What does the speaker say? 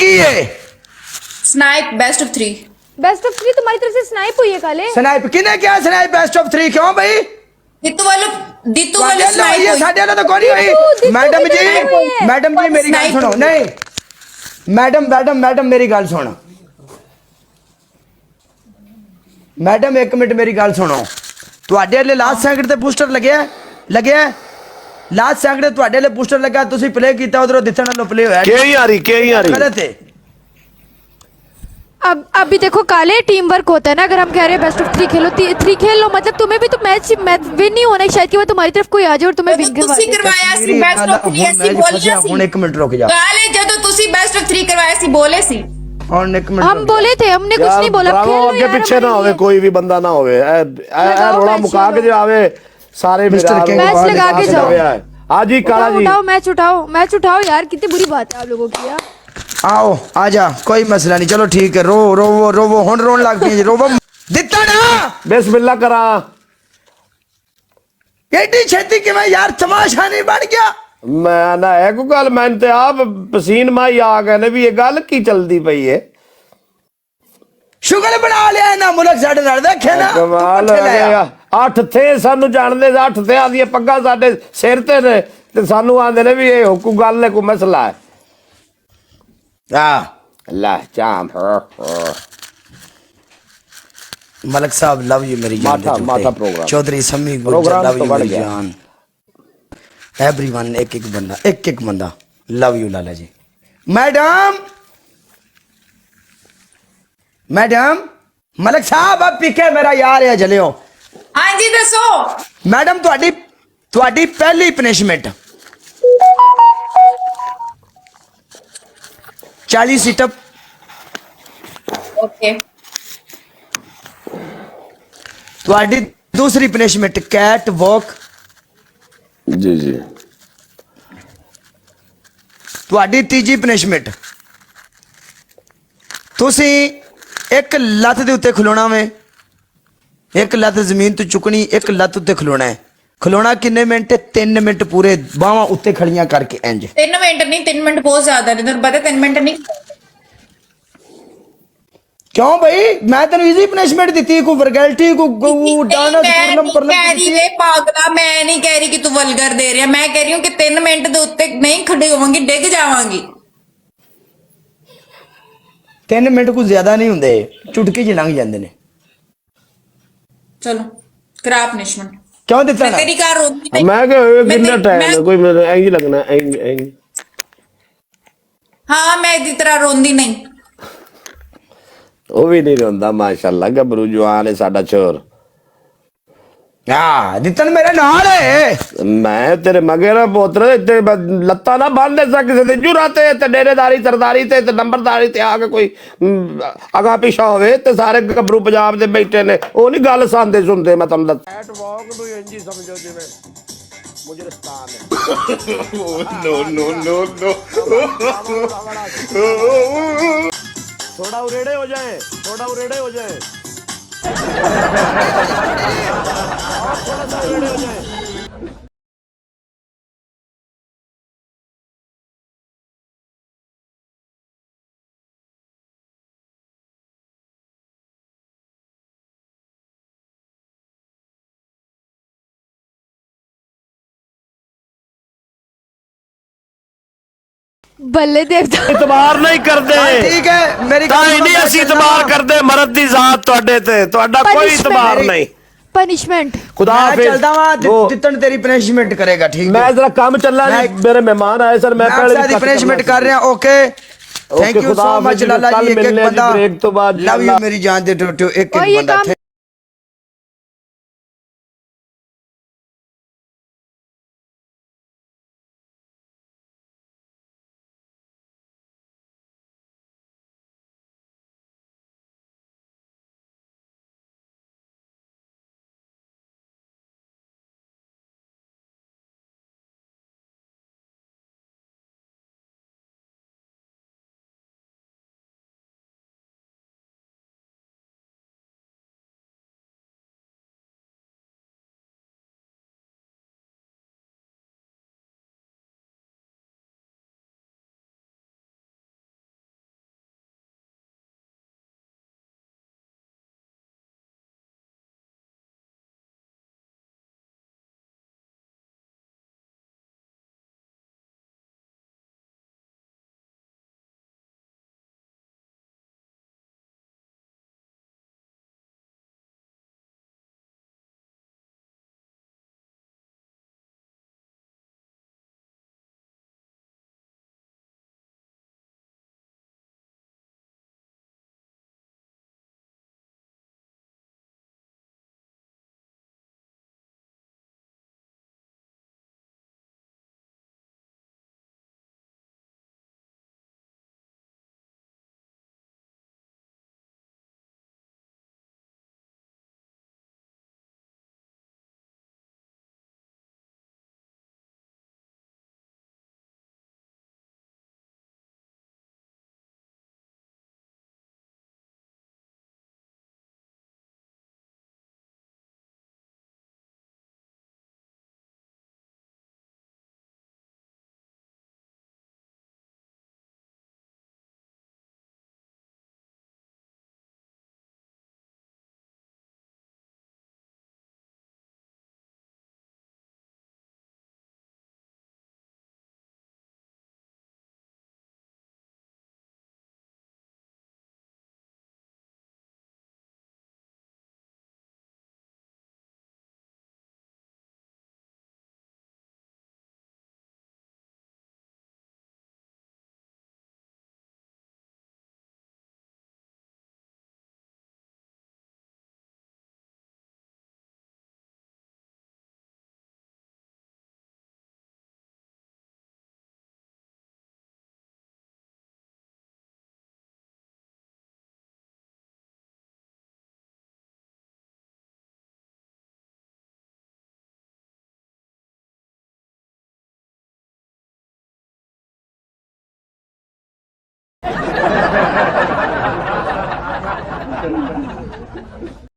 की है? Snipe best of 3। Best of 3 तुम्हारी तरफ से स्नाइप हुई है काले। स्नाइप किने क्या स्नाइप बेस्ट ऑफ 3 क्यों भाई? दित्तू वालों वाले स्नाइप ये हुई। साडे वाला तो कोई नहीं दित्तू हुई। की मैडम तरफ से हुई जी है। मैडम जी मेरी गल स्नाइप सुनो। हुई। नहीं मैडम मैडम एक मिनट मेरी गल सुनो। ਤੁਹਾਡੇ ਵਾਲੇ ਲਾਸਟ ਸੈਕਿੰਡ ਤੇ ਬੂਸਟਰ ਲੱਗਿਆ ਲਾਸਟ ਸੈਕਿੰਡ ਤੇ ਤੁਹਾਡੇ ਵਾਲੇ ਬੂਸਟਰ ਲੱਗਾ ਤੁਸੀਂ ਪਲੇ ਕੀਤਾ ਉਧਰੋਂ ਦਿੱਤਣ ਵਾਲੋਂ ਪਲੇ ਹੋਇਆ क्या ही आ रही ਗਲਤ ਹੈ। अब अभी देखो काले टीम वर्क होता है ना। अगर हम कह रहे हैं बेस्ट ऑफ 3 खेलो 3 खेल लो, मतलब तुम्हें भी तो मैच विन नहीं होना है। शायद कि वो तुम्हारी तरफ कोई आ जाए और तुम्हें विन करवा ਤੁਸੀਂ दे। ਕਰਵਾਇਆ ਸੀ ਬੈਸਟ ਆਫ 3 ਅਸੀਂ ਬੋਲਿਆ ਸੀ। ਹੁਣ 1 ਮਿੰਟ ਰੁਕ ਜਾ। ਕਾਲੇ ਜਦੋਂ ਤੁਸੀਂ ਬੈਸਟ ਆਫ 3 ਕਰਵਾਇਆ ਸੀ ਬੋਲੇ ਸੀ। ਹੁਣ 1 ਮਿੰਟ हम बोले थे, हमने कुछ नहीं बोला। भरावो, खेल लो अगे यार, पीछे ना हमारे होवे लिए। कोई भी बंदा ना होवे लगाओ रोड़ा मैच मुका के चलो। जो आवे सारे मिस्टर किंग मैच लगा के जाओ। हाँ जी काला उठाओ जी उठाओ मैच उठाओ यार। कितनी बुरी बात है आप लोगों की यार। आओ आजा कोई मसला नहीं चलो ठीक है। रोवो हुन रोन लग पई रोवो ਦਿੱਤਾ ਨਾ बिस्मिल्लाह करा एडी छेती कि मैं यार तमाशा नहीं बन गया। मैं ना है को गल मैं ते आप पसीन माई आ गए ने भी ये गल की चलदी पई है। शुगर बना लिया ना मुल्क साडे नाल देखिया ना कमाल तू कित्थे ले आया? 8 थे सानू जानदे 8 थे आदियां पग्गां साडे सिर ते ने ते सानू आंदे ने भी ये को गल है को मसला है। अल्लाह जाम मलक साहब लव यू मेरी जान माथा प्रोग्राम चौधरी समी प्रोग्राम लव तो यू बढ़ मेरी गया। जान एवरीवन एक एक बंदा love you Lala ji. Madam Malak साहब आप पीके मेरा यार है जलियो। हाँ जी दसो। मैडम ਤੁਹਾਡੀ ਪਹਿਲੀ ਪਨਿਸ਼ਮੈਂਟ 40 ਸਿਟਅਪ। ओके ਤੁਹਾਡੀ ਦੂਸਰੀ ਪਨਿਸ਼ਮੈਂਟ ਕੈਟ ਵਾਕ। जी जी ਤੁਹਾਡੀ ਤੀਜੀ ਪਨਿਸ਼ਮੈਂਟ ਤੁਸੀਂ ਇੱਕ ਲੱਤ ਦੇ ਉੱਤੇ ਖਲੋਣਾ ਵੇ। ਇੱਕ ਲੱਤ ਜ਼ਮੀਨ ਤੋਂ ਚੁੱਕਣੀ ਇੱਕ ਲੱਤ ਉੱਤੇ ਖਲੋਣਾ ਹੈ। ਖਲੋਣਾ ਕਿੰਨੇ ਮਿੰਟ 3 ਮਿੰਟ ਪੂਰੇ ਬਾਹਾਂ ਉੱਤੇ ਖੜੀਆਂ ਕਰਕੇ ਇੰਜ। 3 ਮਿੰਟ ਨਹੀਂ 3 ਮਿੰਟ ਬਹੁਤ ਜ਼ਿਆਦਾ ਨੇ ਤੁਹਾਨੂੰ ਪਤਾ 3 ਮਿੰਟ ਨਹੀਂ। ਕਿਉਂ ਭਾਈ ਮੈਂ ਤੈਨੂੰ ਈਜ਼ੀ ਪਨਿਸ਼ਮੈਂਟ ਦਿੱਤੀ ਕੋਈ ਵਰਗੈਲਿਟੀ ਕੋਈ ਡਾਂਸ ਮੈਂ ਪਰਲਮ ਨਹੀਂ ਕਹਿ ਰਹੀ ਵੇ ਪਾਗਲਾ ਮੈਂ ਨਹੀਂ ਕਹਿ ਰਹੀ ਕਿ ਤੂੰ ਵਲਗਰ ਦੇ ਰਿਹਾ ਮੈਂ ਕਹਿ ਰਹੀ ਹੂੰ ਕਿ 3 ਮਿੰਟ ਦੇ ਉੱਤੇ ਨਹੀਂ ਖੜੇ ਹੋਵਾਂਗੀ ਡਿੱਗ ਜਾਵਾਂਗੀ। 3 ਮਿੰਟ ਕੋਈ ਜ਼ਿਆਦਾ ਨਹੀਂ ਹੁੰਦੇ ਚੁਟਕੀ ਚ ਲੰਘ ਜਾਂਦੇ ਨੇ। ਚਲੋ ਕਰਾ ਪਨਿਸ਼ਮੈਂਟ। ਕਿਉਂ ਦਿੱਤਾ ਨਾ तेरी कार रोकती नहीं। मैं कितना टाइम है कोई मेरे ऐ ही लगना ऐ हाँ मैं इसी तरह रोंदी नहीं। वो भी नहीं रोंदा माशाल्लाह गबरू जवान है साडा छोर। ਹਾਂ ਦਿੱਤਨ ਮੇਰੇ ਨਾਲ ਹੈ। मैं तेरे मगर पोत्र ते लत्ता ना बांध दे सकते ते जुरा ते डेरेदारी सरदारी ते नंबरदारी ते आके कोई अगा पिछा होवे ते सारे गबरू पंजाब दे बैठे ने ओ नहीं गल सांदे सुनदे मैं तुम एट वॉक नु इंजी समझो जिवें मुजरिस्तान है। नो थोड़ा उरेड़े हो जाए थोड़ा उरेड़े हो जाए थोड़ा सा उरेड़े हो जाए। बल्ले देवता इतबार नहीं करते ठीक है मेरी ताई नहीं असी इतबार करते मरद दी जात ਤੁਹਾਡੇ ਤੇ ਤੁਹਾਡਾ ਕੋਈ Punishment ਇਤਬਾਰ मेरी- नहीं। पनिशमेंट। खुदा मैं हाफिज। चलता वो वहां दित्तन तेरी पनिशमेंट करेगा ठीक है। मैं जरा काम चला मैं- मेरे मेहमान आए सर मैं पहले मैं पनिशमेंट कर रहे हैं ओके थैंक यू खुदा सो हाफिज मच जी, लाला कल जी। एक मिलने जी, बंदा ब्रेक तो बाद लव यू अल्लाह- मेरी जान दे टू एक और ये बंदा काम